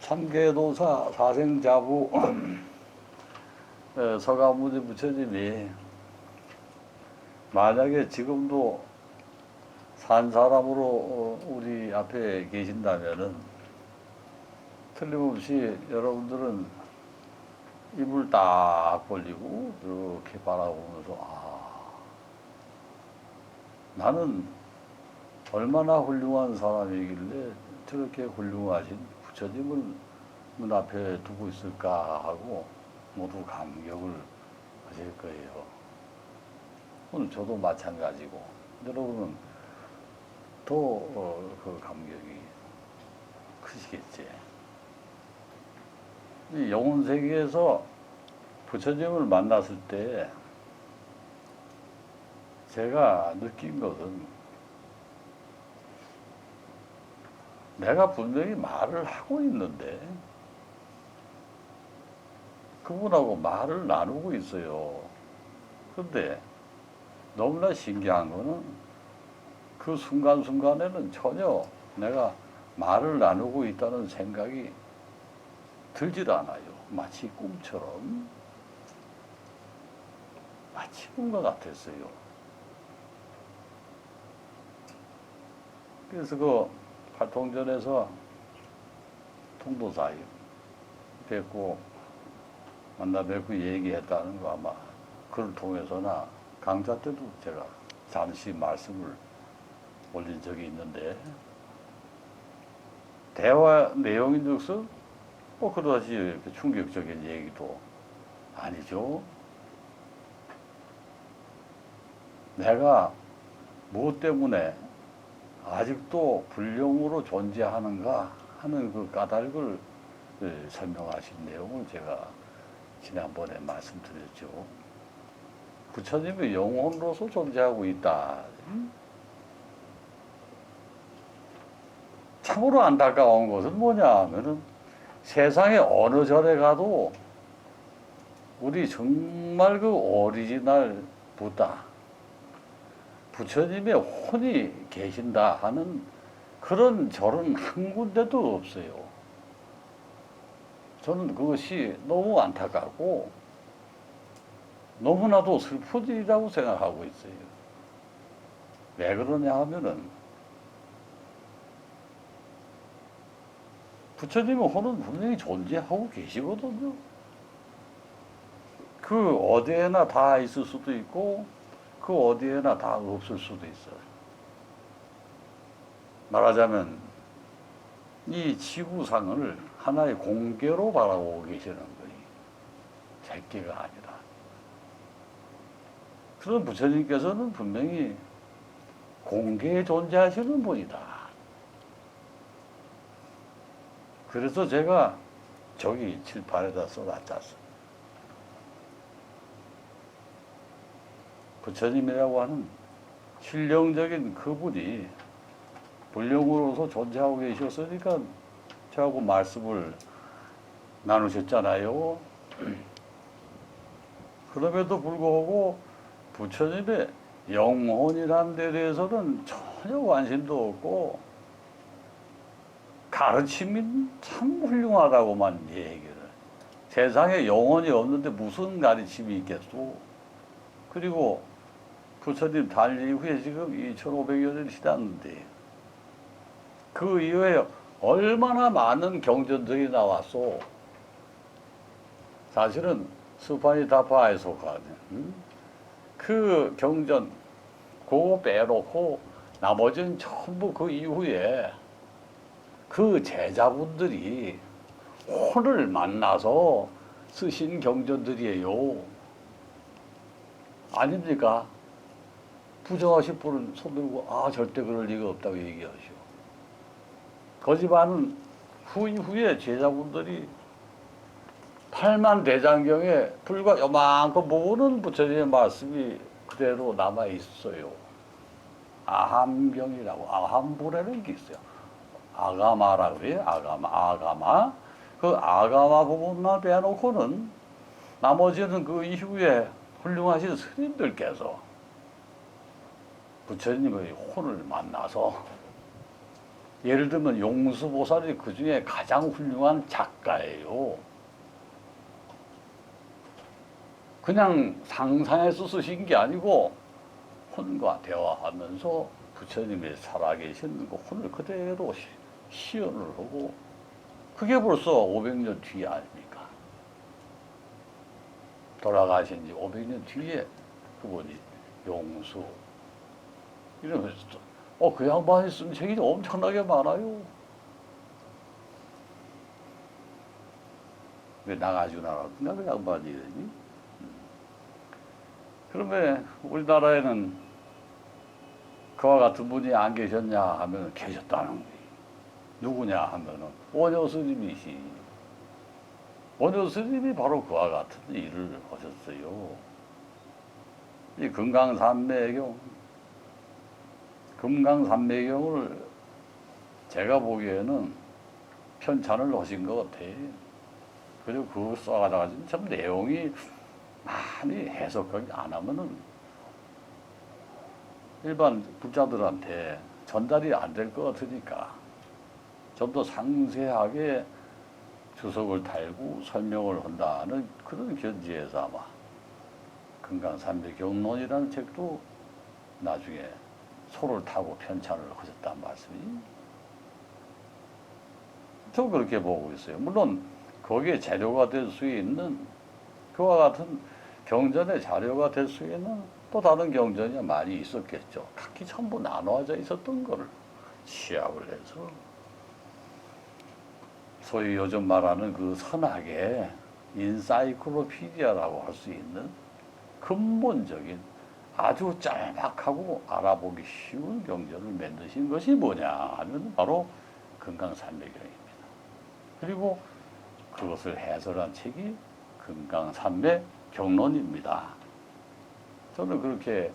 참계도사 사생자부 서가모니 부처님이 만약에 지금도 산 사람으로 우리 앞에 계신다면은 틀림없이 여러분들은 입을 딱 벌리고 이렇게 바라보면서 나는 얼마나 훌륭한 사람이길래 저렇게 훌륭하신 부처님을 눈앞에 두고 있을까 하고 모두 감격을 하실 거예요. 오늘 저도 마찬가지고 여러분은 더 그 감격이 크시겠지. 이 영혼 세계에서 부처님을 만났을 때 제가 느낀 것은 내가 분명히 말을 하고 있는데 그분하고 말을 나누고 있어요. 근데 너무나 신기한 거는 그 순간순간에는 전혀 내가 말을 나누고 있다는 생각이 들지도 않아요. 마치 꿈처럼. 마치 꿈과 같았어요. 그래서 그 팔통전에서 통도사님 뵙고 만나 뵙고 얘기했다는 거 아마 그걸 통해서나 강좌 때도 제가 잠시 말씀을 올린 적이 있는데 대화 내용인즉슨 그다지 충격적인 얘기도 아니죠. 내가 무엇 때문에 아직도 불령으로 존재하는가 하는 그 까닭을 설명하신 내용을 제가 지난번에 말씀드렸죠. 부처님이 영혼으로서 존재하고 있다. 참으로 안타까운 것은 뭐냐 하면은 세상에 어느 절에 가도 우리 정말 그 오리지널 부다 부처님의 혼이 계신다 하는 그런 절은 한 군데도 없어요. 저는 그것이 너무 안타깝고 너무나도 슬픈 일이라고 생각하고 있어요. 왜 그러냐 하면은 부처님의 혼은 분명히 존재하고 계시거든요. 그 어디에나 다 있을 수도 있고 그 어디에나 다 없을 수도 있어요. 말하자면 이 지구상을 하나의 공개로 바라보고 계시는 거예요. 제끼가 아니라. 그런 부처님께서는 분명히 공개에 존재하시는 분이다. 그래서 제가 저기 칠판에다 써놨잖습니다. 부처님이라고 하는 신령적인 그분이 불령으로서 존재하고 계셨으니까 저하고 말씀을 나누셨잖아요. 그럼에도 불구하고 부처님의 영혼이라는 데 대해서는 전혀 관심도 없고 가르침이 참 훌륭하다고만 얘기를. 세상에 영혼이 없는데 무슨 가르침이 있겠소. 그리고 부처님 달 이후에 지금 2500여 년이 지났는데 그 이후에 얼마나 많은 경전들이 나왔소. 사실은 스파니다파에 속하는 그 경전 그거 빼놓고 나머지는 전부 그 이후에 그 제자분들이 혼을 만나서 쓰신 경전들이에요. 아닙니까? 부정하실 분은 손 들고 절대 그럴 리가 없다고 얘기하시오. 거짓말은 후에 제자분들이 8만 대장경에 불과 요만큼 부분은 부처님의 말씀이 그대로 남아 있어요. 아함경이라고 아함불에는 게 있어요. 아가마라고 그래요. 아가마. 그 아가마 부분만 빼놓고는 나머지는 그 이후에 훌륭하신 스님들께서 부처님의 혼을 만나서 예를 들면 용수보살이 그 중에 가장 훌륭한 작가예요. 그냥 상상해서 쓰신 게 아니고 혼과 대화하면서 부처님이 살아계신 그 혼을 그대로 시연을 하고 그게 벌써 500년 뒤 아닙니까? 돌아가신 지 500년 뒤에 그분이 용수 이러면서 그 양반이 쓴 책이 엄청나게 많아요. 왜 나가지고 나갔나 그 양반이 이러니? 그러면 우리나라에는 그와 같은 분이 안 계셨냐 하면 계셨다는 거예요. 누구냐 하면은 원효 스님이시. 원효 스님이 바로 그와 같은 일을 하셨어요. 이 금강산매경을 제가 보기에는 편찬을 하신 것 같아요. 그리고 그거 써가지고 참 내용이 많이 해석하기 안 하면은 일반 불자들한테 전달이 안 될 것 같으니까 좀 더 상세하게 주석을 달고 설명을 한다는 그런 견지에서 아마 금강산매경론이라는 책도 나중에 소를 타고 편찬을 하셨단 말씀이. 저 그렇게 보고 있어요. 물론 거기에 재료가 될 수 있는 그와 같은 경전의 자료가 될 수 있는 또 다른 경전이 많이 있었겠죠. 각기 전부 나눠져 있었던 거를 취합을 해서 소위 요즘 말하는 그 선악의 인사이클로피디아라고 할 수 있는 근본적인 아주 짤막하고 알아보기 쉬운 경전을 만드신 것이 뭐냐 하면 바로 금강산매경입니다. 그리고 그것을 해설한 책이 금강산매경론입니다. 저는 그렇게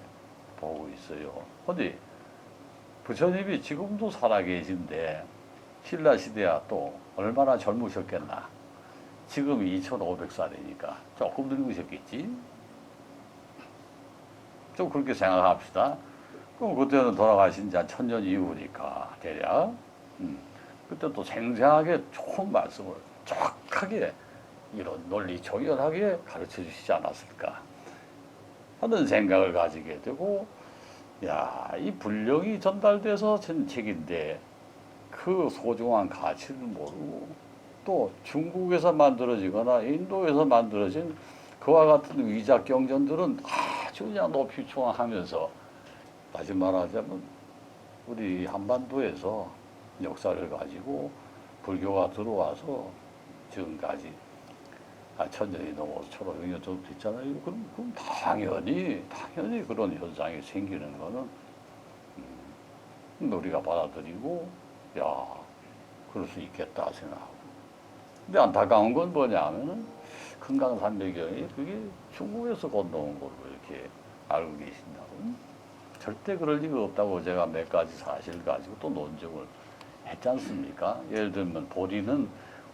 보고 있어요. 근데 부처님이 지금도 살아계신데 신라시대야 또 얼마나 젊으셨겠나. 지금 2500살이니까 조금 늙으셨겠지. 좀 그렇게 생각합시다. 그럼 그때는 돌아가신 지 한 1000년 이후니까 대략 그때 또 생생하게 좋은 말씀을 정확하게 이런 논리 정연하게 가르쳐 주시지 않았을까 하는 생각을 가지게 되고, 야, 이 불령이 전달돼서 전 책인데 그 소중한 가치를 모르고 또 중국에서 만들어지거나 인도에서 만들어진 그와 같은 위작 경전들은 아주 그냥 높이 추앙하면서, 다시 말하자면 우리 한반도에서 역사를 가지고 불교가 들어와서 지금까지 1000년이 넘어서 1500년 정도 됐잖아요. 그럼 당연히 그런 현상이 생기는 거는 우리가 받아들이고, 야, 그럴 수 있겠다 생각하고. 근데 안타까운 건 뭐냐면은 금강산매경이 그게 중국에서 건너온 걸로 이렇게 알고 계신다고. 절대 그럴 리가 없다고 제가 몇 가지 사실 가지고 또 논증을 했지 않습니까? 예를 들면 보리는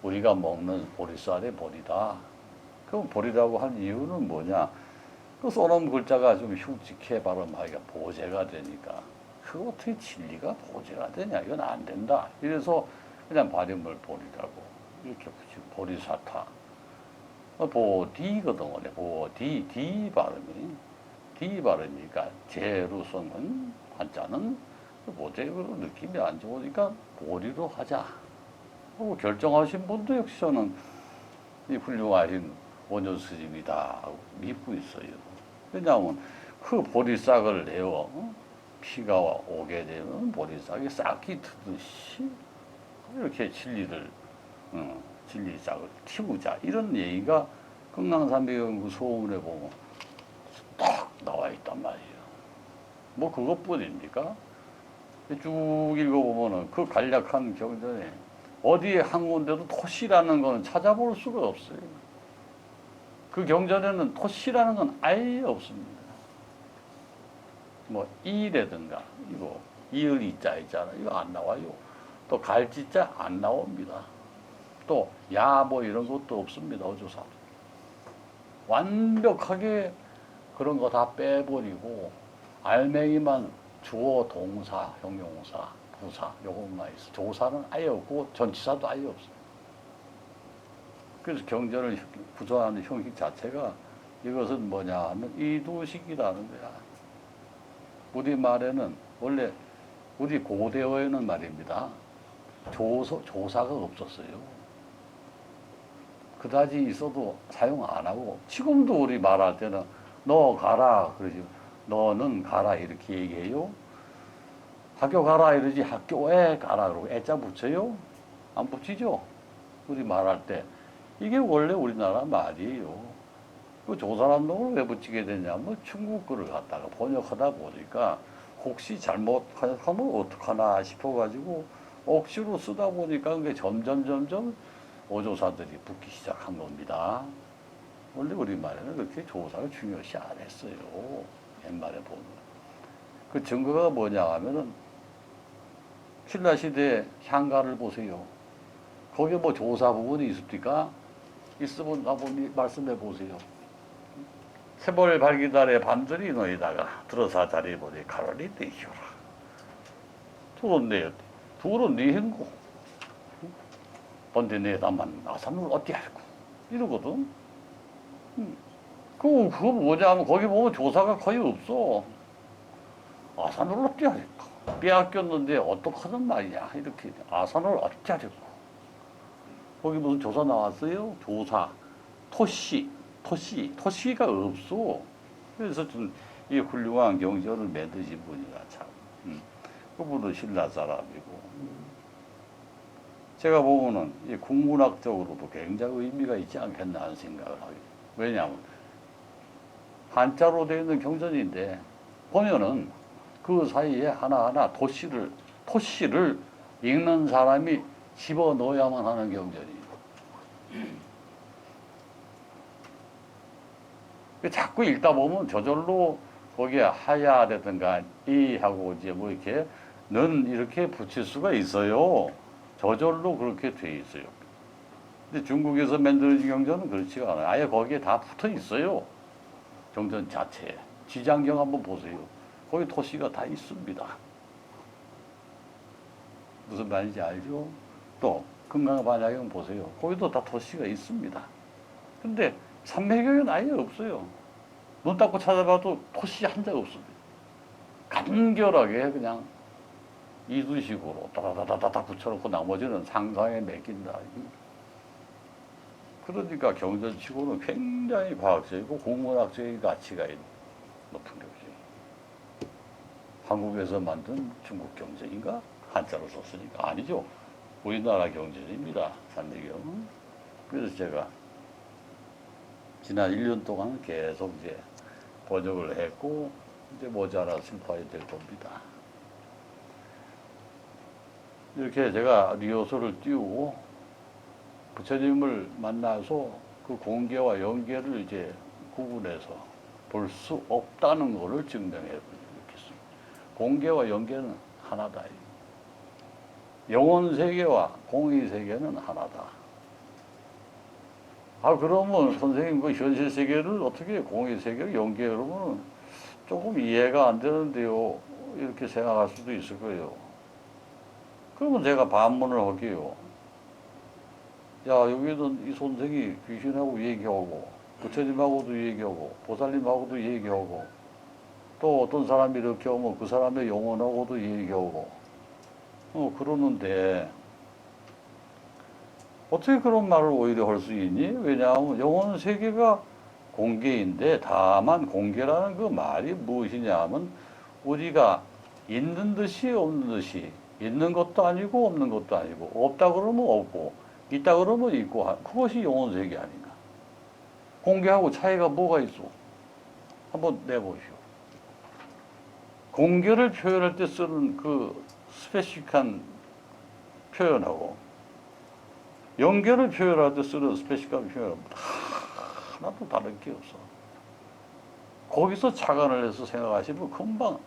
우리가 먹는 보리쌀의 보리다. 그럼 보리라고 한 이유는 뭐냐? 그 써놓은 글자가 좀 흉측해 발음하기가 보제가 되니까 그 어떻게 진리가 보제가 되냐? 이건 안 된다. 이래서 그냥 발음을 보리라고 이렇게 붙이고 보리사타. 보디거든 원래 보디 디 발음이니까 제로 쓰는 한자는 보제로 느낌이 안 좋으니까 보리로 하자 하고 결정하신 분도 역시 저는 이 훌륭하신 원효 스님이다 하고 믿고 있어요. 왜냐하면 그 보리싹을 내어 피가 오게 되면 보리싹이 싹이 트듯이 이렇게 진리를 진리싹을 키우자, 이런 얘기가 금강산매경 소문에 보면 딱 나와 있단 말이에요. 뭐 그것뿐입니까? 쭉 읽어보면은 그 간략한 경전에 어디에 한 군데도 토시라는 건 찾아볼 수가 없어요. 그 경전에는 토시라는 건 아예 없습니다. 뭐 이라든가 이거 이을 이자 있잖아, 이거 안 나와요. 또 갈지자 안 나옵니다. 또 야 뭐 이런 것도 없습니다. 어조사 완벽하게 그런 거 다 빼버리고 알맹이만 주어 동사 형용사 부사 요것만 있어. 조사는 아예 없고 전치사도 아예 없어. 그래서 경전을 구조하는 형식 자체가 이것은 뭐냐 하면 이두식이라는 거야. 우리말에는 원래 우리 고대어에는 말입니다. 조사가 없었어요. 그다지 있어도 사용 안 하고 지금도 우리 말할 때는 너 가라 그러지. 너는 가라 이렇게 얘기해요. 학교 가라 이러지 학교에 가라 그러고 애자 붙여요? 안 붙이죠? 우리 말할 때 이게 원래 우리나라 말이에요. 그 조사란 놈을 왜 붙이게 되냐면 중국 거를 갖다가 번역하다 보니까 혹시 잘못하면 어떡하나 싶어가지고 억지로 쓰다 보니까 그게 점점 어조사들이 붙기 시작한 겁니다. 원래 우리말에는 그렇게 조사를 중요시 안 했어요. 옛말에 보면. 그 증거가 뭐냐 하면은 신라시대 향가를 보세요. 거기에 뭐 조사 부분이 있습니까? 있으면 한번 말씀해 보세요. 세벌 발기달에 반들이 너희다가 들어서 자리에 보니 가로리 떼시오라. 둘은 네 행고 번데 내다만 아산을 어찌 할고 이러거든. 그거 뭐냐 하면 거기 보면 조사가 거의 없어. 아산을 어찌 할까? 빼앗겼는데 어떡하는 말이냐 이렇게 아산을 어찌 할까? 거기 무슨 조사 나왔어요? 조사, 토시가 없어. 그래서 좀 이 훌륭한 경전을 맺으신 분이라 참. 그분도 신라 사람이고. 제가 보면은 이 국문학적으로도 굉장히 의미가 있지 않겠나 하는 생각을 하게 돼요. 왜냐하면 한자로 되어 있는 경전인데 보면은 그 사이에 하나하나 토시를 읽는 사람이 집어넣어야만 하는 경전이에요. 자꾸 읽다 보면 저절로 거기에 하야라든가 이하고 이제 뭐 이렇게 는 이렇게 붙일 수가 있어요. 저절로 그렇게 돼 있어요. 근데 중국에서 만들어진 경전은 그렇지가 않아요. 아예 거기에 다 붙어 있어요. 경전 자체에. 지장경 한번 보세요. 거기 토시가 다 있습니다. 무슨 말인지 알죠? 또 금강반야경 보세요. 거기도 다 토시가 있습니다. 근데 삼매경은 아예 없어요. 눈 닦고 찾아봐도 토시 한 장 없습니다. 간결하게 그냥 이두식으로 따다다다다 붙여놓고 나머지는 상상에 맡긴다. 그러니까 경전치고는 굉장히 과학적이고 국문학적인 가치가 있는 높은 경전이에요. 한국에서 만든 중국 경전인가? 한자로 썼으니까 아니죠. 우리나라 경전입니다. 삼매경은. 그래서 제가 지난 1년 동안 계속 이제 번역을 했고 이제 모자라 슬퍼야 될 겁니다. 이렇게 제가 리허설을 띄우고 부처님을 만나서 그 공계와 연계를 이제 구분해서 볼 수 없다는 것을 증명해 보겠습니다. 공계와 연계는 하나다. 영혼 세계와 공의 세계는 하나다. 그러면 선생님 그 현실 세계를 어떻게 공의 세계를 연계해 그러면 조금 이해가 안 되는데요. 이렇게 생각할 수도 있을 거예요. 그러면 제가 반문을 할게요. 야, 여기는 이 선생이 귀신하고 얘기하고, 부처님하고도 얘기하고, 보살님하고도 얘기하고, 또 어떤 사람이 이렇게 오면 그 사람의 영혼하고도 얘기하고, 그러는데, 어떻게 그런 말을 오히려 할 수 있니? 왜냐하면 영혼 세계가 공계인데, 다만 공계라는 그 말이 무엇이냐 하면, 우리가 있는 듯이 없는 듯이, 있는 것도 아니고 없는 것도 아니고, 없다 그러면 없고, 있다 그러면 있고, 그것이 영혼 세계 아닌가. 공계하고 차이가 뭐가 있어? 한번 내보시오. 공계를 표현할 때 쓰는 그 스페시fik한 표현하고, 연계를 표현할 때 쓰는 스페시fik한 표현은 하나도 다른 게 없어. 거기서 착안을 해서 생각하시면 금방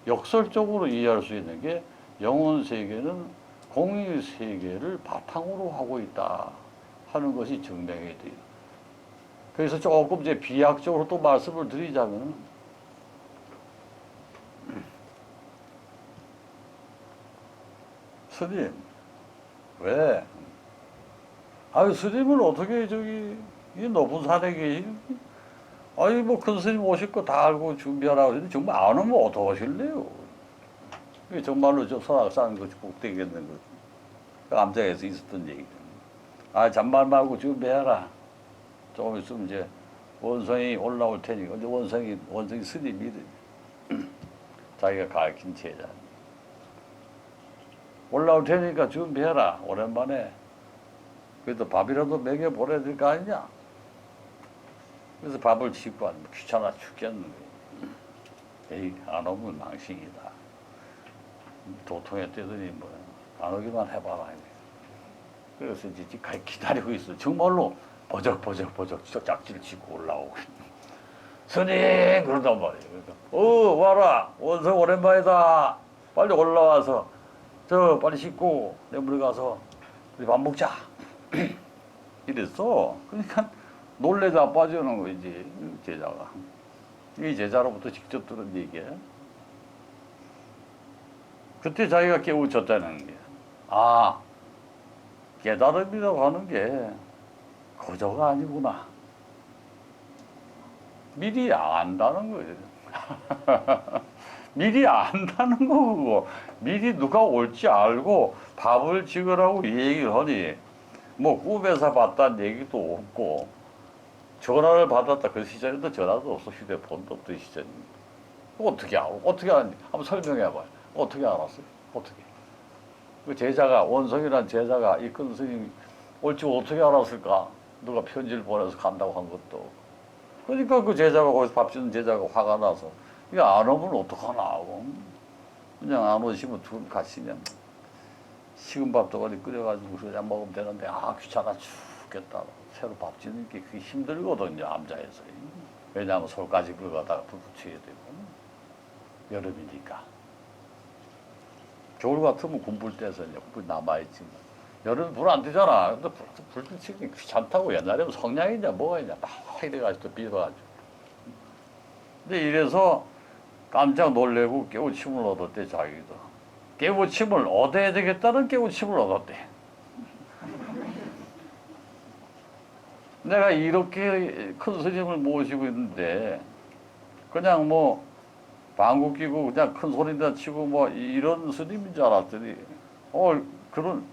역설적으로 이해할 수 있는 게 영혼 세계는 공의 세계를 바탕으로 하고 있다 하는 것이 증명이 돼요. 그래서 조금 이제 비약적으로 또 말씀을 드리자면 스님, 왜? 아유, 스님은 어떻게 이 높은 산에 계시? 아니, 뭐, 큰 스님 오실 거 다 알고 준비하라고 했는데, 정말 안 오면 어떡하실래요? 이게 정말로 저 설악산 그 꼭대기에 있는 그 암장에서 있었던 얘기. 아, 잔말 말고 준비해라. 조금 있으면 이제 원성이 올라올 테니까. 근데 원성이 스님이 자기가 가르친 제자. 올라올 테니까 준비해라. 오랜만에. 그래도 밥이라도 먹여 보내야 될 거 아니냐? 그래서 밥을 짓고 왔는데 귀찮아 죽겠는 거예요. 에이, 안 오면 망신이다. 도통에 뛰더니 뭐, 안 오기만 해봐라. 그래서 이제 기다리고 있어. 정말로 버적버적 짝지를 치고 올라오고. 스님! 그러단 말이에요. 와라! 원성 오랜만이다. 빨리 올라와서, 빨리 씻고, 내 물에 가서, 우리 밥 먹자. 이랬어. 그러니까 놀래다 빠져는 거지, 제자가. 이 제자로부터 직접 들은 얘기야. 그때 자기가 깨우쳤다는 게, 깨달음이라고 하는 게 거저가 아니구나. 미리 안다는 거예요. 미리 안다는 거고, 미리 누가 올지 알고 밥을 지으라고 얘기를 하니, 뭐 꿈에서 봤다는 얘기도 없고, 전화를 받았다. 그 시절에도 전화도 없어. 휴대폰도 없던 시절입니다. 어떻게 알아? 어떻게 알았니? 한번 설명해봐요. 어떻게 알았어요? 어떻게? 그 제자가, 원성이란 제자가 이 큰 스님 올지 어떻게 알았을까? 누가 편지를 보내서 간다고 한 것도. 그러니까 그 제자가, 거기서 밥 주는 제자가 화가 나서, 이거 안 오면 어떡하나 하고. 그냥 안 오시면 둘 가시면, 식은 밥도 어디 끓여가지고 그냥 먹으면 되는데, 귀찮아 죽겠다. 새로 밥 짓는 게 그게 힘들거든요, 암자에서. 왜냐하면 솔까지 긁어다가 불 붙여야 되고. 여름이니까. 겨울 같으면 군불 떼서 이제 불 남아있지만. 여름에 불 안 되잖아. 근데 불 붙이기 귀찮다고. 옛날에는 성냥이냐 뭐가 있냐. 막 이래가지고 또 비벼가지고. 근데 이래서 깜짝 놀래고 깨우침을 얻었대, 자기도. 깨우침을 얻어야 되겠다는 깨우침을 얻었대. 내가 이렇게 큰 스님을 모시고 있는데, 그냥 뭐, 방구 끼고 그냥 큰 소리나 치고 뭐, 이런 스님인 줄 알았더니, 그런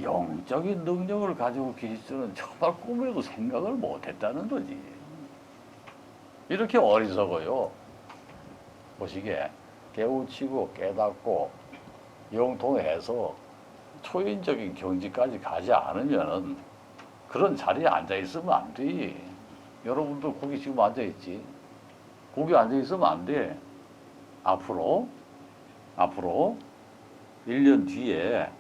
영적인 능력을 가지고 계실 줄은 정말 꿈에도 생각을 못 했다는 거지. 이렇게 어리석어요. 보시게, 깨우치고 깨닫고, 영통해서 초인적인 경지까지 가지 않으면은 그런 자리에 앉아있으면 안 돼. 여러분도 거기 지금 앉아있지. 거기 앉아있으면 안 돼. 앞으로 1년 뒤에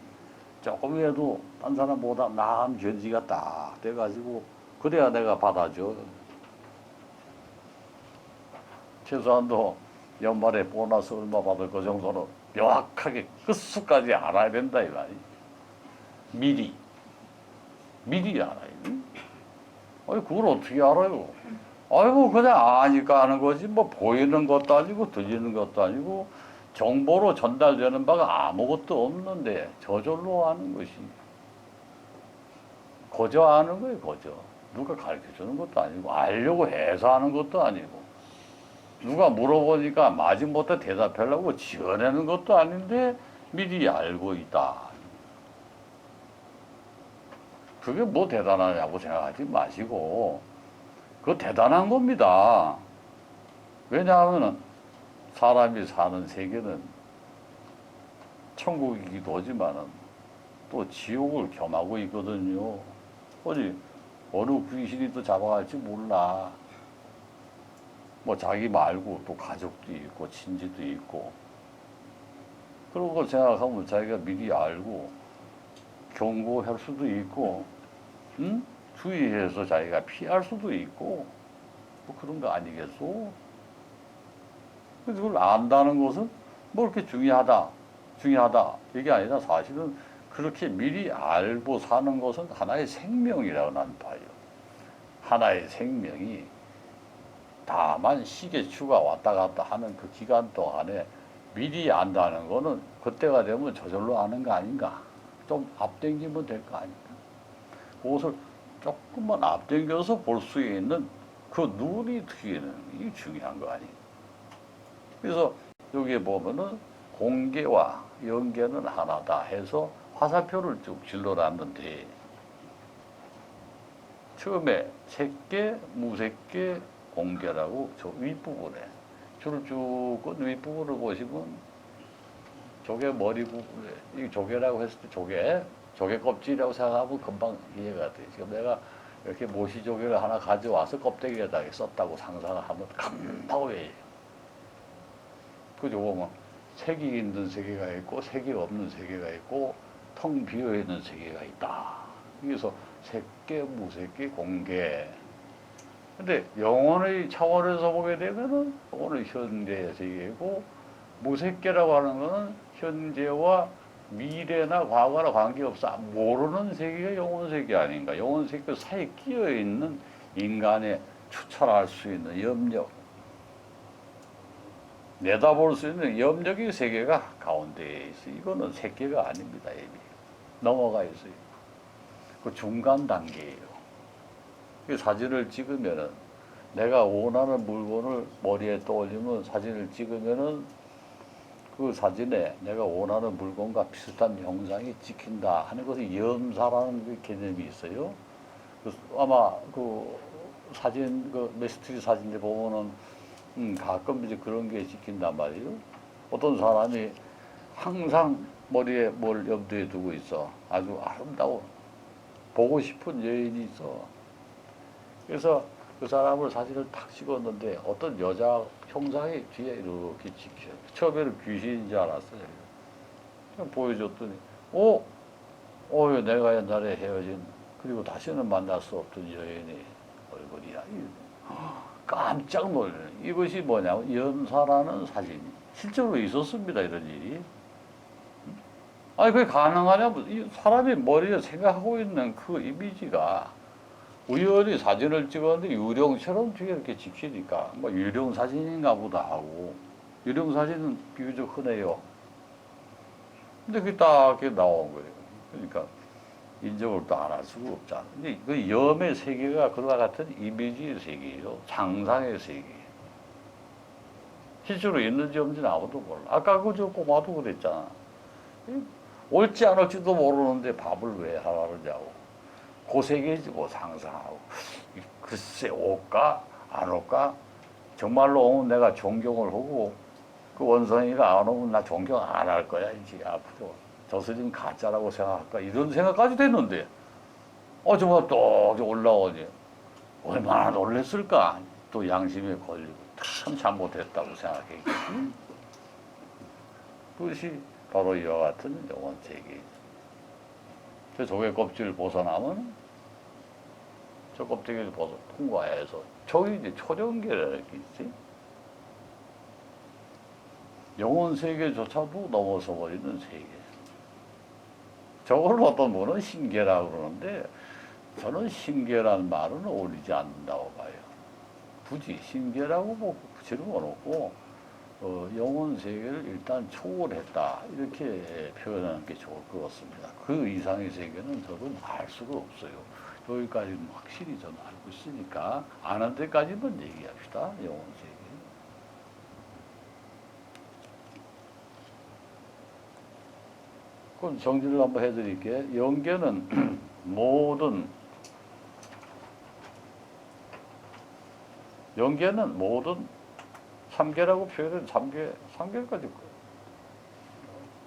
조금이라도 딴 사람보다 나은 견지가 딱 돼가지고, 그래야 내가 받아줘. 최소한도 연말에 보너스 얼마 받을 그 정도는 명확하게 끝수까지 알아야 된다, 이 말이. 미리 알아요. 아니, 그걸 어떻게 알아요? 아이고, 그냥 아니까 하는 거지. 뭐, 보이는 것도 아니고, 들리는 것도 아니고, 정보로 전달되는 바가 아무것도 없는데, 저절로 아는 것이. 거저 아는 거예요, 거저. 누가 가르쳐 주는 것도 아니고, 알려고 해서 하는 것도 아니고, 누가 물어보니까 마지못해 대답하려고 지어내는 것도 아닌데, 미리 알고 있다. 그게 뭐 대단하냐고 생각하지 마시고, 그거 대단한 겁니다. 왜냐하면 사람이 사는 세계는 천국이기도 하지만은 또 지옥을 겸하고 있거든요. 어느 귀신이 또 잡아갈지 몰라. 뭐 자기 말고 또 가족도 있고 친지도 있고. 그런 걸 생각하면 자기가 미리 알고 경고할 수도 있고, 응? 주의해서 자기가 피할 수도 있고, 뭐 그런 거 아니겠소? 그걸 안다는 것은 뭐 그렇게 중요하다 이게 아니라, 사실은 그렇게 미리 알고 사는 것은 하나의 생명이라고 나는 봐요. 하나의 생명이 다만 시계추가 왔다 갔다 하는 그 기간 동안에 미리 안다는 거는 그때가 되면 저절로 아는 거 아닌가? 좀 앞당기면 될 거 아닌가? 그것을 조금만 앞당겨서 볼 수 있는 그 눈이 트이는 이 중요한 거 아닌가? 그래서 여기에 보면은 공계와 연계는 하나다 해서 화살표를 쭉 질러놨는데 처음에 색계, 무색계, 공계라고 저 윗부분에 줄을 쭉 끈 윗부분을 보시면 조개 머리 부분에 이 조개라고 했을 때 조개 껍질이라고 생각하면 금방 이해가 돼. 지금 내가 이렇게 모시조개를 하나 가져와서 껍데기에다 썼다고 상상을 하면 금방 왜 그죠? 보면 색이 있는 세계가 있고 색이 없는 세계가 있고 텅 비어 있는 세계가 있다. 그래서 색계, 무색계, 공계. 근데 영혼의 차원에서 보게 되면은 오늘 현재 세계고 무색계라고 하는 것은 현재와 미래나 과거나 관계없어 모르는 세계가 영혼 세계 아닌가? 영혼 세계 사이에 끼어 있는 인간의 추천할 수 있는 염력, 내다볼 수 있는 염력의 세계가 가운데에 있어요. 이거는 색계가 아닙니다. 이미 넘어가 있어요. 그 중간 단계예요. 그 사진을 찍으면은 내가 원하는 물건을 머리에 떠올리면 사진을 찍으면은 그 사진에 내가 원하는 물건과 비슷한 형상이 찍힌다 하는 것이 염사라는 그 개념이 있어요. 아마 그 사진 그 메시지 사진에 보면은 가끔 이제 그런 게 찍힌단 말이에요. 어떤 사람이 항상 머리에 뭘 염두에 두고 있어. 아주 아름다워. 보고 싶은 여인이 있어. 그래서 그 사람을 사진을 탁 찍었는데 어떤 여자 형상이 뒤에 이렇게 찍혀. 처음에는 귀신인 줄 알았어요. 그냥 보여줬더니, 내가 옛날에 헤어진, 그리고 다시는 만날 수 없던 여인의 얼굴이야. 깜짝 놀라요. 이것이 뭐냐면 염사라는 사진이 실제로 있었습니다. 이런 일이. 아니 그게 가능하냐면 이 사람이 머리에 생각하고 있는 그 이미지가 우연히 사진을 찍었는데 유령처럼 뒤에 이렇게 찍히니까 뭐 유령 사진인가 보다 하고 유령 사진은 비교적 흔해요. 근데 그게 딱 이렇게 나온 거예요. 그러니까 인정을 또 안 할 수가 없잖아. 근데 그 염의 세계가 그와 같은 이미지의 세계예요. 상상의 세계. 실제로 있는지 없는지는 아무도 몰라. 아까 그 저 꼬마도 그랬잖아. 올지 안 올지도 모르는데 밥을 왜 하라 그러냐고. 그 세계지 뭐 상상하고. 글쎄 올까 안 올까? 정말로 오면 내가 존경을 하고 그 원성이가 안 오면 나 존경 안 할 거야. 이제 앞으로. 저 스님 가짜라고 생각할까? 이런 생각까지 됐는데, 정말 또 올라오지. 얼마나 놀랬을까? 또 양심에 걸리고, 참 잘못했다고 생각했겠지. 그것이 바로 이와 같은 영혼 세계. 저 조개 껍질을 벗어나면, 저 껍데기를 통과해서, 저기 이제 초령계라는 게 있지. 영혼 세계조차도 넘어서 버리는 세계. 저걸 어떤 분은 신계라고 그러는데 저는 신계라는 말은 어울리지 않는다고 봐요. 굳이 신계라고 뭐 붙이는 건 없고 영혼 세계를 일단 초월했다 이렇게 표현하는 게 좋을 것 같습니다. 그 이상의 세계는 저도 알 수가 없어요. 여기까지는 확실히 저는 알고 있으니까 아는 데까지만 얘기합시다. 영혼 세계. 그럼 정리를 한번 해드릴게요. 연계는 모든 3개라고 표현해도 3개까지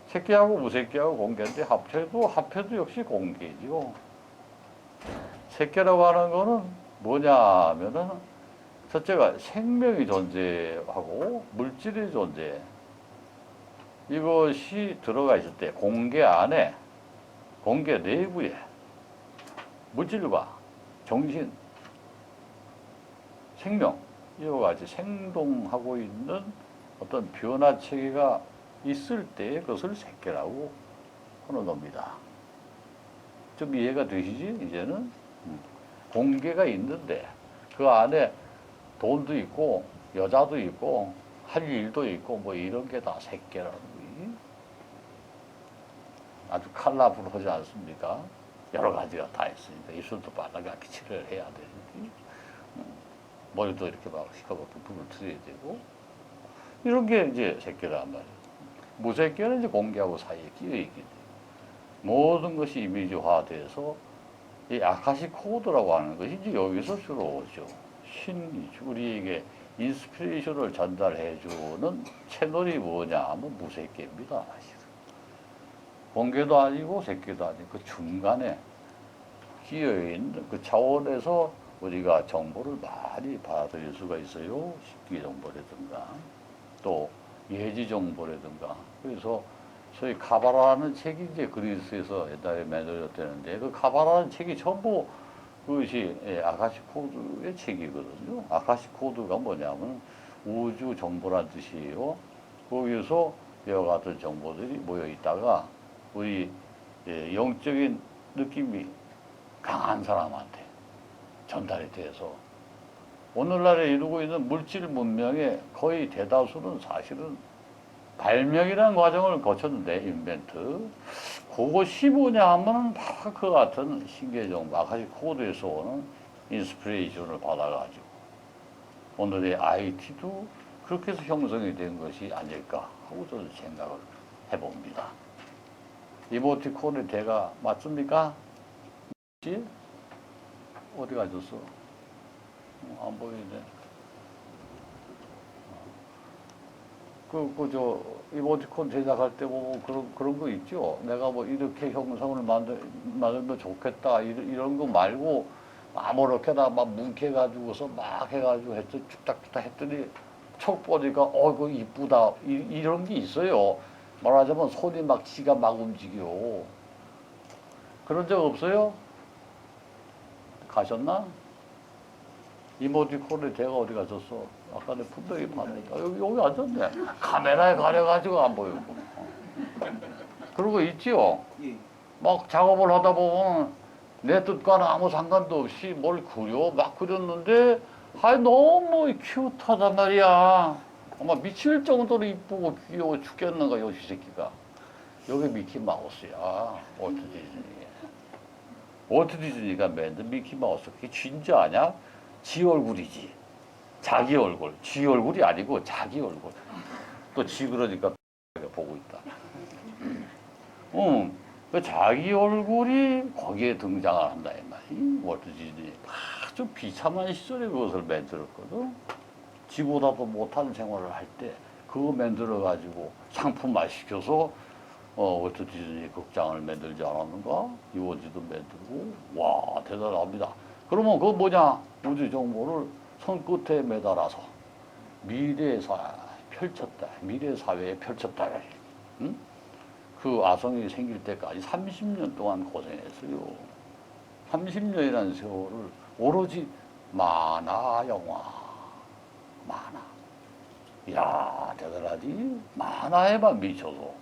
색계하고 무색계하고 공계인데 합해도 역시 공계지요. 색계라고 하는 거는 뭐냐면은 첫째가 생명이 존재하고 물질의 존재. 이것이 들어가 있을 때 공계 안에, 공계 내부에 물질과 정신, 생명, 이와 같이 생동하고 있는 어떤 변화 체계가 있을 때 그것을 색계라고 하는 겁니다. 좀 이해가 되시지? 이제는 공계가 있는데 그 안에 돈도 있고 여자도 있고 할 일도 있고 뭐 이런 게 다 새끼라는 거지. 아주 컬러풀하지 않습니까? 여러 가지가 다 있으니까 입술도 빨갛게 칠을 해야 되지. 머리도 이렇게 막 시커멓게 불을 들여야 되고 이런 게 이제 새끼란 말이에요. 무새끼는 이제 공기하고 사이에 끼어 있기 때문에 모든 것이 이미지화돼서 이 아카시 코드라고 하는 것이 이제 여기서 주로 오죠. 신이 우리에게 인스피레이션을 전달해주는 채널이 뭐냐 하면 무새끼입니다. 사실은. 공개도 아니고 새끼도 아니고 그 중간에 끼어있는 그 차원에서 우리가 정보를 많이 받아들일 수가 있어요. 식기 정보라든가 또 예지 정보라든가. 그래서 소위 카바라는 책이 이제 그리스에서 옛날에 만들어졌다는데 그 카바라는 책이 전부 그것이 아카시 코드의 책이거든요. 아카시 코드가 뭐냐면 우주 정보란 뜻이에요. 거기서 이와 같은 정보들이 모여 있다가 우리 영적인 느낌이 강한 사람한테 전달이 돼서 오늘날에 이루고 있는 물질 문명의 거의 대다수는 사실은 발명이라는 과정을 거쳤는데 인벤트 그것이 뭐냐 하면 바로 그 같은 신기의 정보 아카시 코드에서 오는 인스피레이션을 받아가지고 오늘의 IT도 그렇게 해서 형성이 된 것이 아닐까 하고 저는 생각을 해봅니다. 이모티콘의 대가 맞습니까? 어디 가졌어? 안 보이네. 이모티콘 제작할 때 보면 그런 거 있죠. 내가 뭐 이렇게 형상을 만들면 좋겠다. 이런 거 말고, 아무렇게나 막 뭉개가지고서 막 해가지고 쭉딱쭉딱 했더니, 척 보니까, 이거 이쁘다. 이런 게 있어요. 말하자면 손이 막 지가 막 움직여. 그런 적 없어요? 가셨나? 이모티콘의 대가 어디 가셨어? 아까 내 분명히 봤으니까 여기 앉았네. 카메라에 가려가지고 안 보이고. 그런 거 있지요? 막 작업을 하다 보면 내 뜻과는 아무 상관도 없이 뭘 그려 막 그렸는데 너무 큐트하단 말이야. 아마 미칠 정도로 이쁘고 귀여워 죽겠는가 요시 새끼가. 여기 미키 마우스야. 월트 디즈니. 월트 디즈니가 만든 미키 마우스. 그게 진짜 아냐? 지 얼굴이지. 자기 얼굴. 지 얼굴이 아니고 자기 얼굴. 또 지 그러니까 보고 있다. 그 자기 얼굴이 거기에 등장을 한다 이 말이. 월트 디즈니. 아주 비참한 시절에 그것을 만들었거든. 지보다도 못한 생활을 할 때 그거 만들어 가지고 상품화 시켜서 월트 디즈니 극장을 만들지 않았는가? 유원지도 만들고 와 대단합니다. 그러면 그거 뭐냐? 우주 정보를 손끝에 매달아서 미래 사회에 펼쳤다. 응? 그 아성이 생길 때까지 30년 동안 고생했어요. 30년이라는 세월을 오로지 만화 영화, 만화. 이야 대단하지? 만화에만 미쳐서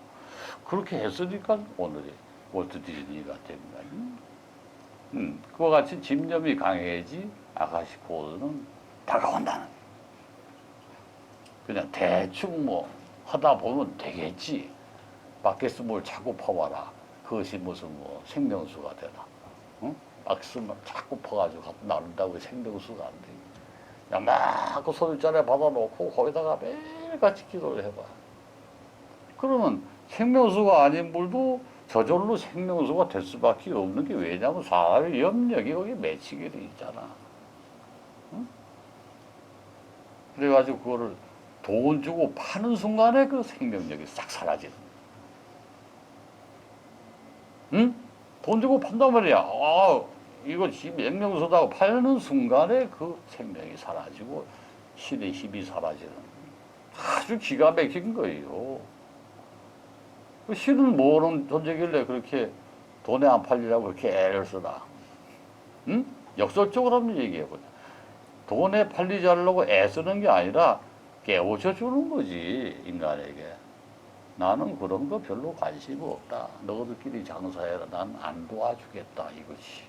그렇게 했으니까 오늘의 월트 디즈니가 된 거야. 그와 같이 집념이 강해야지 아카시 코드는 다가온다는. 그냥 대충 뭐 하다 보면 되겠지. 밖에서 뭘 자꾸 퍼와라. 그것이 무슨 뭐 생명수가 되나. 응? 밖에서 막 자꾸 퍼가지고 나른다고 생명수가 안 돼. 그냥 막 그 소리자리에 받아놓고 거기다가 매일같이 기도를 해봐. 그러면 생명수가 아닌 물도 저절로 생명수가 될 수밖에 없는 게 왜냐면 사람의 염력이 거기 맺히게 돼 있잖아. 응? 그래가지고 그거를 돈 주고 파는 순간에 그 생명력이 싹 사라지는. 응? 돈 주고 판단 말이야. 이거 생명수다고 파는 순간에 그 생명이 사라지고 신의 힘이 사라지는. 아주 기가 막힌 거예요. 그 신은 뭐는 존재길래 그렇게 돈에 안 팔리라고 그렇게 애를 쓰나? 응? 역설적으로 한번 얘기해보자. 돈에 팔리지 않으려고 애쓰는 게 아니라 깨우쳐 주는 거지, 인간에게. 나는 그런 거 별로 관심 없다. 너희들끼리 장사해라. 난 안 도와주겠다. 이것이.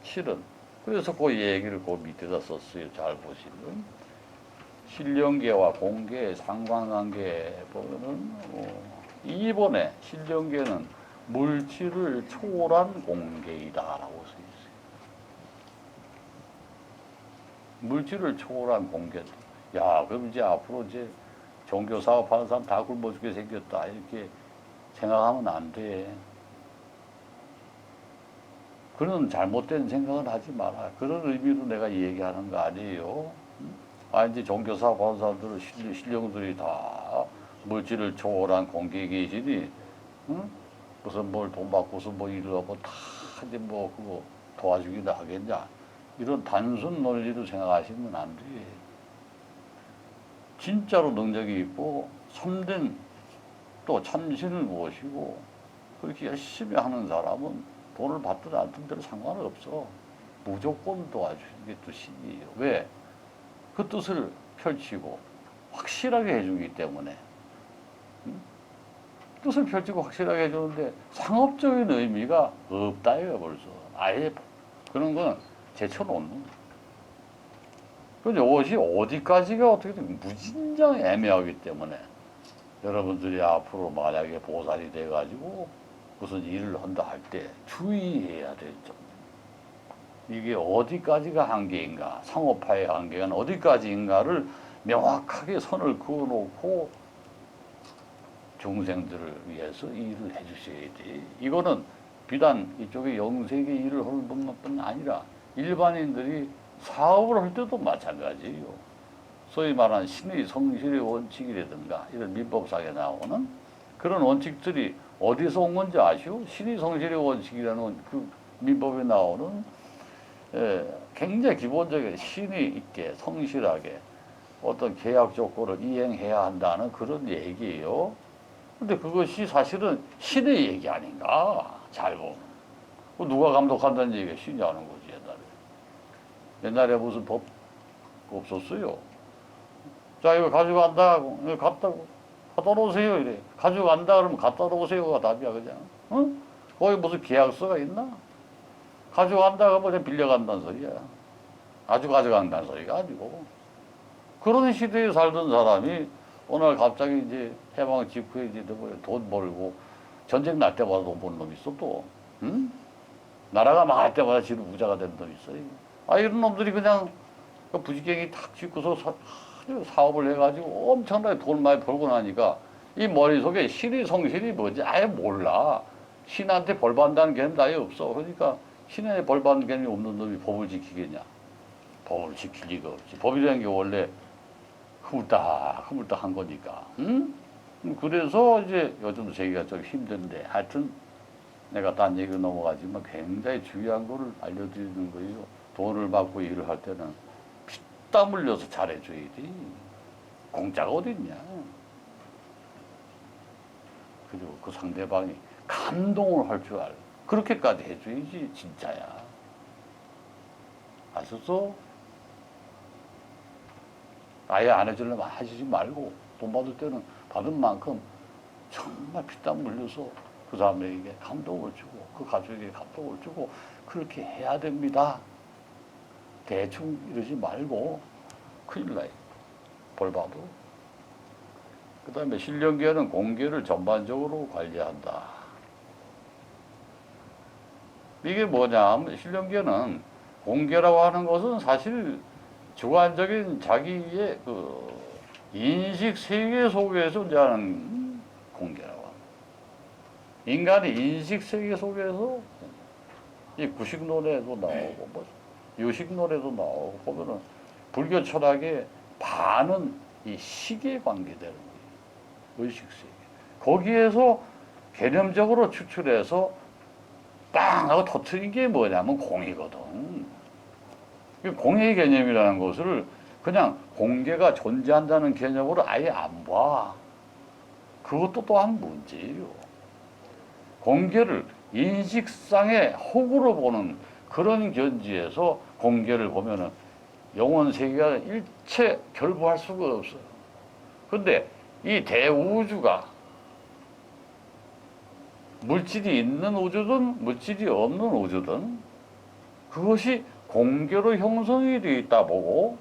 실은. 그래서 그 얘기를 그 밑에다 썼어요. 잘 보시면. 신령계와 공계의 상관관계 보면은 이번에 신령계는 물질을 초월한 공계이다라고 써 있어요. 물질을 초월한 공계. 야, 그럼 이제 앞으로 이제 종교 사업하는 사람 다 굶어 죽게 생겼다 이렇게 생각하면 안 돼. 그런 잘못된 생각은 하지 마라. 그런 의미로 내가 얘기하는 거 아니에요. 이제 종교 사업하는 사람들은 신령들이 다 물질을 초월한 공계에 계시니, 응? 무슨 뭘 돈 받고서 뭐 일을 하고 다 이제 뭐 그거 도와주기도 하겠냐. 이런 단순 논리로 생각하시면 안 돼. 진짜로 능력이 있고 참된 또 참신을 모시고 그렇게 열심히 하는 사람은 돈을 받든 안 받든 상관은 없어. 무조건 도와주는 게 또 신이에요. 왜? 그 뜻을 펼치고 확실하게 해주기 때문에. 뜻을 펼치고 확실하게 해주는데 상업적인 의미가 없다 이거 벌써. 아예 그런 건 제쳐놓는. 그런데 이것이 어디까지가 어떻게 되면 무진장 애매하기 때문에 여러분들이 앞으로 만약에 보살이 돼가지고 무슨 일을 한다 할 때 주의해야 될 점. 이게 어디까지가 한계인가, 상업화의 한계가 어디까지인가를 명확하게 선을 그어놓고 중생들을 위해서 일을 해주셔야 돼. 이거는 비단 이쪽에 영세계 일을 하는 분뿐 아니라 일반인들이 사업을 할 때도 마찬가지예요. 소위 말하는 신의 성실의 원칙이라든가 이런 민법상에 나오는 그런 원칙들이 어디서 온 건지 아시오? 신의 성실의 원칙이라는 그 민법에 나오는 굉장히 기본적인 신이 있게 성실하게 어떤 계약 조건을 이행해야 한다는 그런 얘기예요. 근데 그것이 사실은 신의 얘기 아닌가? 잘 보면. 누가 감독한다는 얘기가 신이 하는 거지, 옛날에. 옛날에 무슨 법 없었어요. 자, 이거 가져간다. 이거 갖다 놓으세요. 이래. 가져간다. 그러면 갖다 놓으세요가 답이야, 그냥. 응? 거기 무슨 계약서가 있나? 가져간다가 뭐 그냥 빌려간다는 소리야. 아주 가져간다는 소리가 아니고. 그런 시대에 살던 사람이 오늘 갑자기 이제 해방 직후에 이제 돈 벌고 전쟁 날 때마다 돈 버는 놈 있어 또. 응? 나라가 망할 때마다 지금 부자가 된 놈 있어. 이런 놈들이 그냥 그 부지경이 탁 짓고서 사업을 해가지고 엄청나게 돈 많이 벌고 나니까 이 머릿속에 신의 성실이 뭐지? 아예 몰라. 신한테 벌 받는다는 개념도 아예 없어. 그러니까 신한테 벌 받는 개념이 없는 놈이 법을 지키겠냐? 법을 지킬 리가 없지. 법이라는 게 원래 흐물딱 한 거니까. 응? 그래서 이제 요즘 저희가 좀 힘든데 하여튼 내가 딴 얘기로 넘어가지만 굉장히 중요한 거를 알려드리는 거예요. 돈을 받고 일을 할 때는 피땀 흘려서 잘해줘야지. 공짜가 어딨냐. 그리고 그 상대방이 감동을 할 줄 알고 그렇게까지 해줘야지 진짜야. 아셨어? 아예 안 해주려면 하시지 말고 돈 받을 때는 받은 만큼 정말 피땀 흘려서 그 사람에게 감동을 주고 그 가족에게 감동을 주고 그렇게 해야 됩니다. 대충 이러지 말고 큰일 나요. 벌 받아. 그 다음에 신령계는 공계를 전반적으로 관리한다. 이게 뭐냐 하면 신령계는 공계라고 하는 것은 사실 주관적인 자기의 그 인식 세계 속에서 존재하는 공계라고 합니다. 인간의 인식 세계 속에서 이 구식론에도 나오고 뭐 유식론에도 나오고 보면은 불교 철학의 반은 이 식에 관계되는 거예요. 의식 세계. 거기에서 개념적으로 추출해서 빵 하고 터트린 게 뭐냐면 공이거든. 공의 개념이라는 것을 그냥 공계가 존재한다는 개념으로 아예 안 봐. 그것도 또한 문제예요. 공계를 인식상의 혹으로 보는 그런 견지에서 공계를 보면은 영원 세계가 일체 결부할 수가 없어요. 근데 이 대우주가 물질이 있는 우주든 물질이 없는 우주든 그것이 공계로 형성이 되어 있다 보고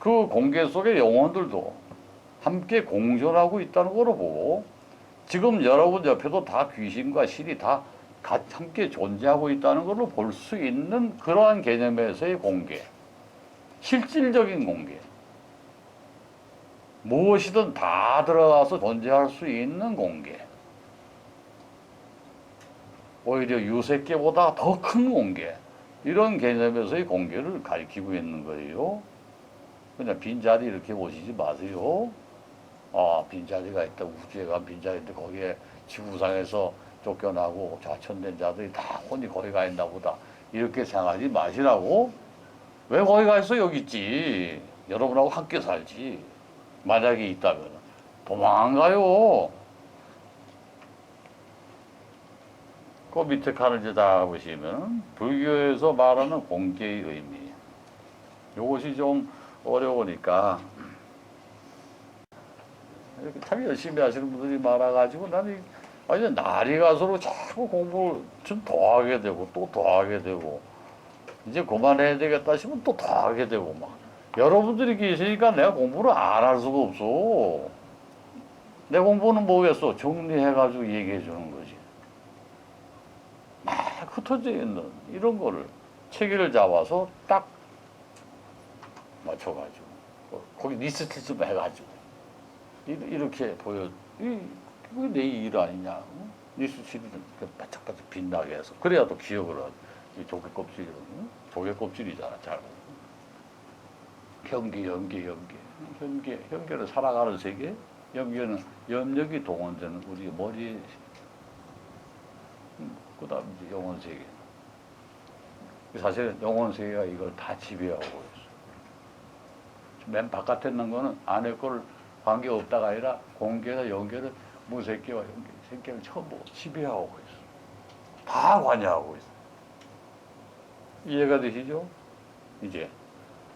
그 공개 속의 영혼들도 함께 공존하고 있다는 거로 보고 지금 여러분 옆에도 다 귀신과 신이 다 함께 존재하고 있다는 걸로 볼 수 있는 그러한 개념에서의 공개, 실질적인 공개, 무엇이든 다 들어가서 존재할 수 있는 공개, 오히려 유색계보다 더 큰 공개, 이런 개념에서의 공개를 가리키고 있는 거예요. 그냥 빈자리 이렇게 보시지 마세요. 아, 빈자리가 있다. 우주에 간 빈자리인데 거기에 지구상에서 쫓겨나고 좌천된 자들이 다 혼이 거기 가 있나 보다. 이렇게 생각하지 마시라고. 왜 거기 가 있어? 여기 있지. 여러분하고 함께 살지. 만약에 있다면. 도망가요. 그 밑에 칸을 이제 다 보시면 불교에서 말하는 공개의 의미. 이것이 좀 어려우니까 이렇게 참 열심히 하시는 분들이 많아가지고 나는 아니 날이 갈수록 자꾸 공부를 좀 더 하게 되고 또 더 하게 되고 이제 그만해야 되겠다 싶으면 또 더 하게 되고 막 여러분들이 계시니까 내가 공부를 안 할 수가 없어. 내 공부는 뭐겠어? 정리해가지고 얘기해 주는 거지. 막 흩어져 있는 이런 거를 체계를 잡아서 딱 맞춰가지고 거기 리스트 좀 해가지고 이렇게 보여. 그게 내 일 아니냐. 리스트를 바짝바짝 빛나게 해서 그래야 또 기억을 하지. 이 조개 껍질이 조개 껍질이잖아. 잘 현계는 살아가는 세계. 연계는 염력이 동원되는 우리 머리. 그다음 이제 영혼 세계. 사실은 영혼 세계가 이걸 다 지배하고 있어. 맨 바깥에 있는 거는 안에 걸 관계 없다가 아니라 공개나 연계를 무색계와 연계, 색계를 전부 지배하고 있어. 다 관여하고 있어. 이해가 되시죠? 이제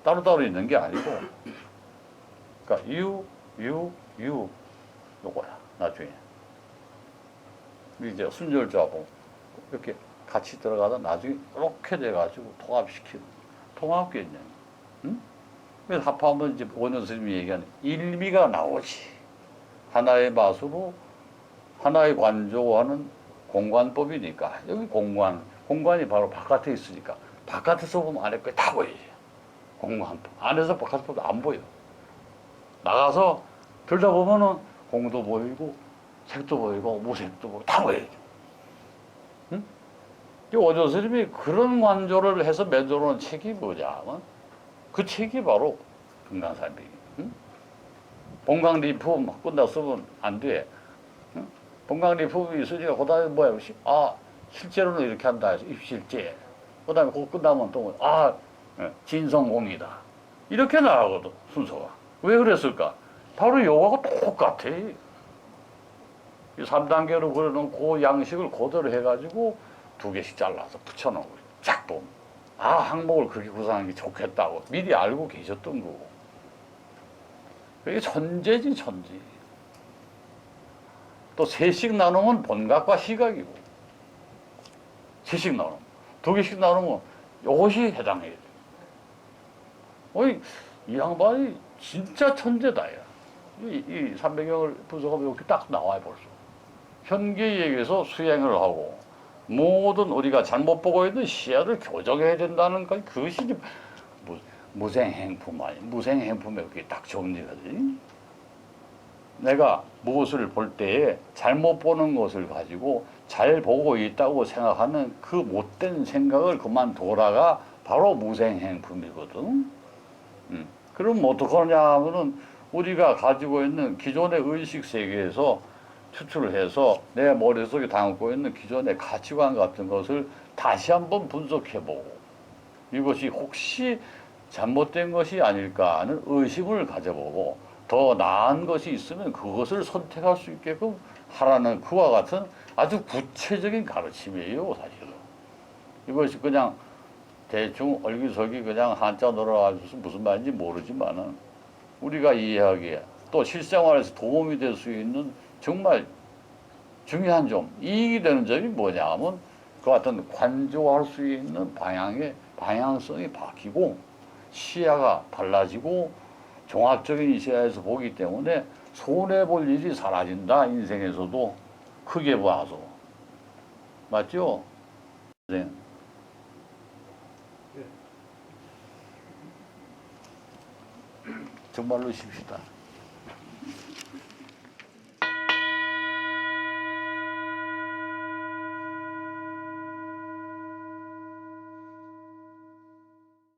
따로따로 있는 게 아니고, 그러니까 유 요거야. 나중에 이제 순절조하고 이렇게 같이 들어가다 나중에 이렇게 돼가지고 통합시키는 통합개념. 응? 그래서 합하면 이제 원효 스님이 얘기하는 일미가 나오지. 하나의 맛으로 하나의 관조하는 공관법이니까 여기 공관이 바로 바깥에 있으니까 바깥에서 보면 안에 거 다 보이지. 공관법 안에서 바깥에서 안 보여. 나가서 들여다보면은 공도 보이고 색도 보이고 무색도 보이고 다 보여요. 응? 이 원효 스님이 그런 관조를 해서 맺어놓은 책이 뭐냐면 그 책이 바로 금강산맥이. 응? 본강리품 끝났으면 안 돼. 응? 본강리품이 있으니까 그 다음에 뭐야? 실제로는 이렇게 한다 해서 입실제. 그 다음에 그거 끝나면 또 진성공이다. 이렇게 나가거든 순서가. 왜 그랬을까? 바로 요거하고 똑같아. 이 3단계로 그려놓은 그 양식을 그대로 해가지고 2개씩 잘라서 붙여놓은 거예요. 쫙 보면. 항목을 그렇게 구성하는 게 좋겠다고 미리 알고 계셨던 거고. 이게 천재지, 천재. 또 3씩 나누면 본각과 시각이고. 3씩 나누면. 2개씩 나누면 이것이 해당해야 돼. 이 양반이 진짜 천재다, 야. 이 300영을 분석하면 이렇게 딱 나와요, 벌써. 현계에게서 수행을 하고, 모든 우리가 잘못 보고 있는 시야를 교정해야 된다는 것, 그것이 무생행품 아니, 무생행품에 그게 딱 정리거든. 내가 무엇을 볼 때에 잘못 보는 것을 가지고 잘 보고 있다고 생각하는 그 못된 생각을 그만둬라가 바로 무생행품이거든. 그럼 어떡하냐 하면은 우리가 가지고 있는 기존의 의식 세계에서 추출을 해서 내 머릿속에 담고 있는 기존의 가치관 같은 것을 다시 한번 분석해보고 이것이 혹시 잘못된 것이 아닐까 하는 의심을 가져보고 더 나은 것이 있으면 그것을 선택할 수 있게끔 하라는 그와 같은 아주 구체적인 가르침이에요, 사실은. 이것이 그냥 대충 얼기설기 그냥 한자 늘어가지고 무슨 말인지 모르지만은 우리가 이해하기에 또 실생활에서 도움이 될 수 있는 정말 중요한 점, 이익이 되는 점이 뭐냐 하면 그 같은 관조할 수 있는 방향성이 바뀌고 시야가 달라지고 종합적인 시야에서 보기 때문에 손해볼 일이 사라진다. 인생에서도 크게 봐서. 맞죠? 네. 정말로 쉽시다.